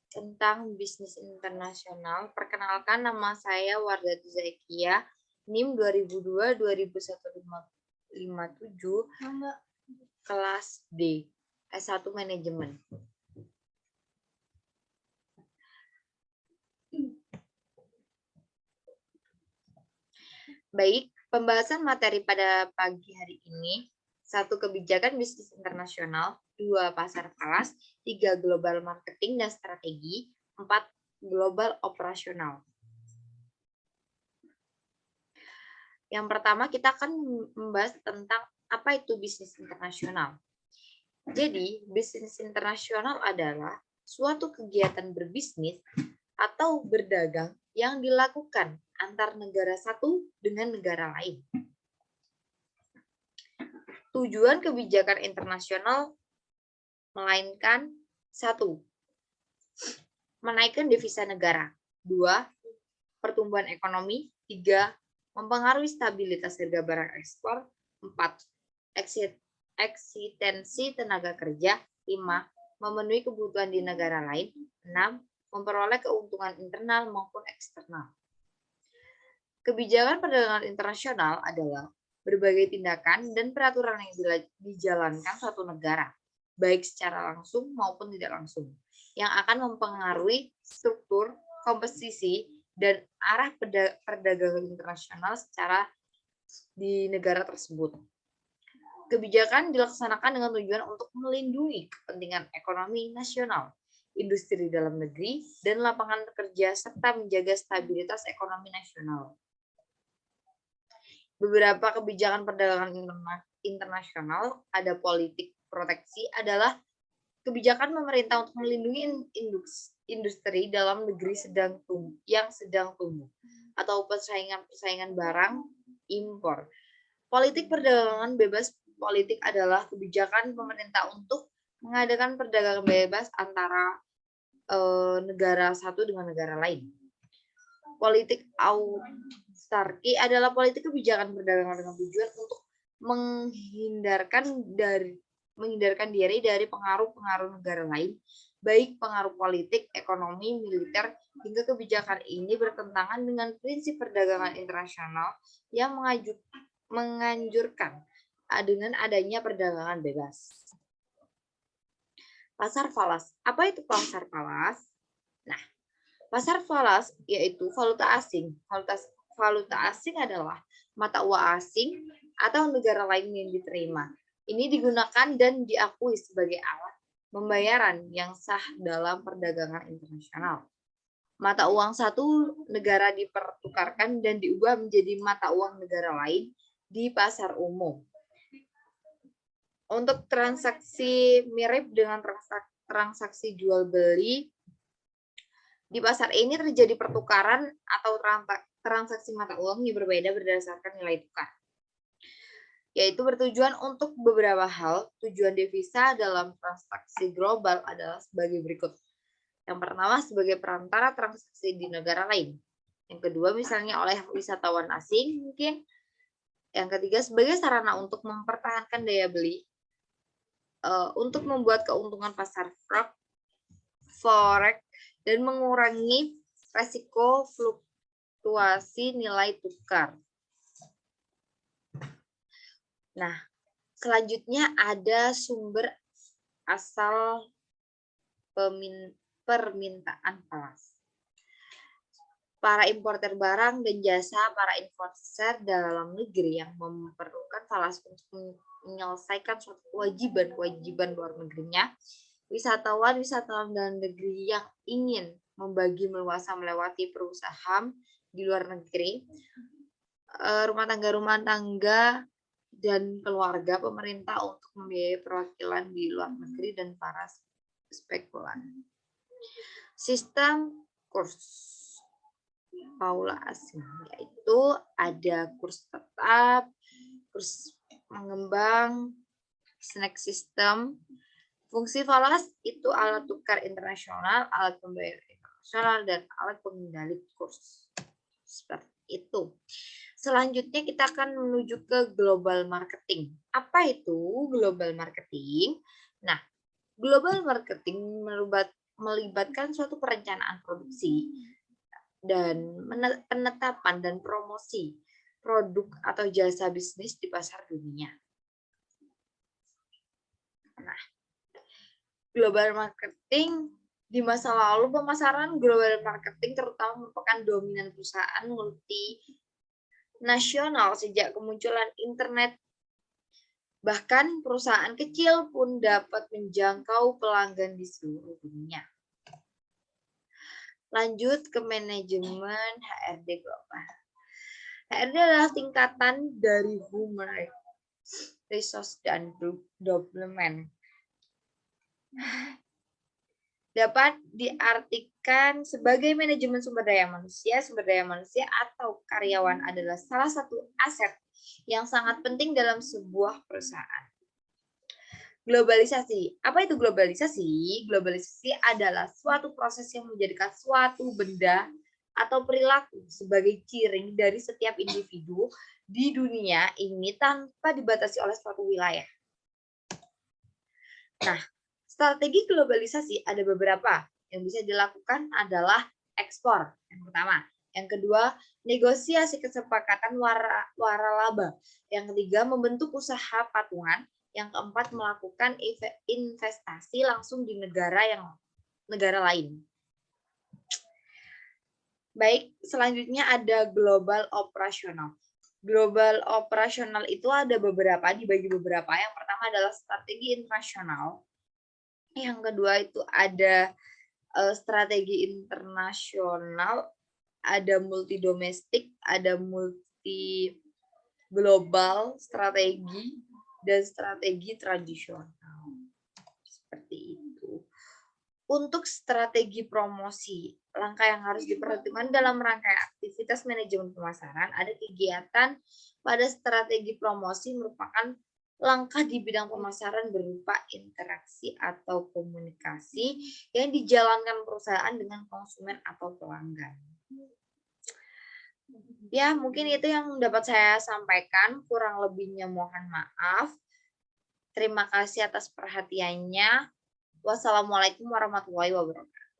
tentang bisnis internasional. Perkenalkan, nama saya Wardatu Zakia, NIM 2002-21157, kelas D, S1 Manajemen. Baik, pembahasan materi pada pagi hari ini: 1. Kebijakan bisnis internasional, 2. Pasar falas, 3. Global marketing dan strategi, 4. Global operasional. Yang pertama, kita akan membahas tentang apa itu bisnis internasional. Jadi, bisnis internasional adalah suatu kegiatan berbisnis atau berdagang yang dilakukan antar negara satu dengan negara lain. Tujuan kebijakan internasional melainkan 1. Menaikkan devisa negara, 2. Pertumbuhan ekonomi, 3. Mempengaruhi stabilitas harga barang ekspor, 4. Eksistensi tenaga kerja, 5. Memenuhi kebutuhan di negara lain, 6. Memperoleh keuntungan internal maupun eksternal. Kebijakan perdagangan internasional adalah berbagai tindakan dan peraturan yang dijalankan suatu negara, baik secara langsung maupun tidak langsung, yang akan mempengaruhi struktur, komposisi, dan arah perdagangan internasional secara di negara tersebut. Kebijakan dilaksanakan dengan tujuan untuk melindungi kepentingan ekonomi nasional, industri dalam negeri, dan lapangan kerja, serta menjaga stabilitas ekonomi nasional. Beberapa kebijakan perdagangan internasional, ada politik proteksi, adalah kebijakan pemerintah untuk melindungi industri dalam negeri yang sedang tumbuh, atau persaingan barang impor. Politik perdagangan bebas politik adalah kebijakan pemerintah untuk mengadakan perdagangan bebas antara negara satu dengan negara lain. Politik autarki adalah politik kebijakan perdagangan dengan tujuan untuk menghindarkan diri dari pengaruh-pengaruh negara lain, baik pengaruh politik, ekonomi, militer, hingga kebijakan ini bertentangan dengan prinsip perdagangan internasional yang menganjurkan dengan adanya perdagangan bebas. Pasar falas. Apa itu pasar falas? Nah, pasar falas yaitu valuta asing. Valuta asing adalah mata uang asing atau negara lain yang diterima. Ini digunakan dan diakui sebagai alat pembayaran yang sah dalam perdagangan internasional. Mata uang satu negara dipertukarkan dan diubah menjadi mata uang negara lain di pasar umum. Untuk transaksi mirip dengan transaksi jual beli, di pasar ini terjadi pertukaran atau transaksi mata uang yang berbeda berdasarkan nilai tukar, yaitu bertujuan untuk beberapa hal. Tujuan devisa dalam transaksi global adalah sebagai berikut. Yang pertama, sebagai perantara transaksi di negara lain. Yang kedua, misalnya oleh wisatawan asing mungkin. Yang ketiga, sebagai sarana untuk mempertahankan daya beli, untuk membuat keuntungan pasar forex, dan mengurangi resiko fluktuasi nilai tukar. Nah, selanjutnya ada sumber asal permintaan falas. Para importer barang dan jasa, para investor dalam negeri yang memerlukan falas untuk menyelesaikan suatu kewajiban luar negerinya, wisatawan dalam negeri yang ingin membagi leluasa melewati perusahaan di luar negeri, rumah tangga dan keluarga pemerintah untuk membiayai perwakilan di luar negeri, dan para spekulan. Sistem kurs valuta asing, yaitu ada kurs tetap, kurs mengembang, snack system. Fungsi falas itu alat tukar internasional, alat pembayaran internasional, dan alat pengendali kurs. Seperti itu. Selanjutnya kita akan menuju ke global marketing. Apa itu global marketing? Nah, global marketing melibatkan suatu perencanaan produksi dan penetapan dan promosi produk atau jasa bisnis di pasar dunia. Nah, global marketing di masa lalu pemasaran global marketing terutama merupakan dominan perusahaan multinasional sejak kemunculan internet. Bahkan perusahaan kecil pun dapat menjangkau pelanggan di seluruh dunia. Lanjut ke manajemen HRD global. HRD adalah tingkatan dari Human Resource dan Development. Dapat diartikan sebagai manajemen sumber daya manusia. Sumber daya manusia atau karyawan adalah salah satu aset yang sangat penting dalam sebuah perusahaan. Globalisasi. Apa itu globalisasi? Globalisasi adalah suatu proses yang menjadikan suatu benda atau perilaku sebagai ciri dari setiap individu di dunia ini tanpa dibatasi oleh suatu wilayah. Nah, strategi globalisasi ada beberapa. Yang bisa dilakukan adalah ekspor, yang pertama. Yang kedua, negosiasi kesepakatan waralaba. Yang ketiga, membentuk usaha patungan. Yang keempat, melakukan investasi langsung di negara lain. Baik, selanjutnya ada global operasional. Global operasional itu ada beberapa, dibagi beberapa. Yang pertama adalah strategi internasional. Yang kedua itu ada strategi internasional, ada multi domestik, ada multi global strategi, dan strategi tradisional. Seperti itu. Untuk strategi promosi, langkah yang harus diperhatikan dalam rangkaian aktivitas manajemen pemasaran, ada kegiatan pada strategi promosi merupakan langkah di bidang pemasaran berupa interaksi atau komunikasi yang dijalankan perusahaan dengan konsumen atau pelanggan. Ya, mungkin itu yang dapat saya sampaikan. Kurang lebihnya mohon maaf. Terima kasih atas perhatiannya. Wassalamualaikum warahmatullahi wabarakatuh.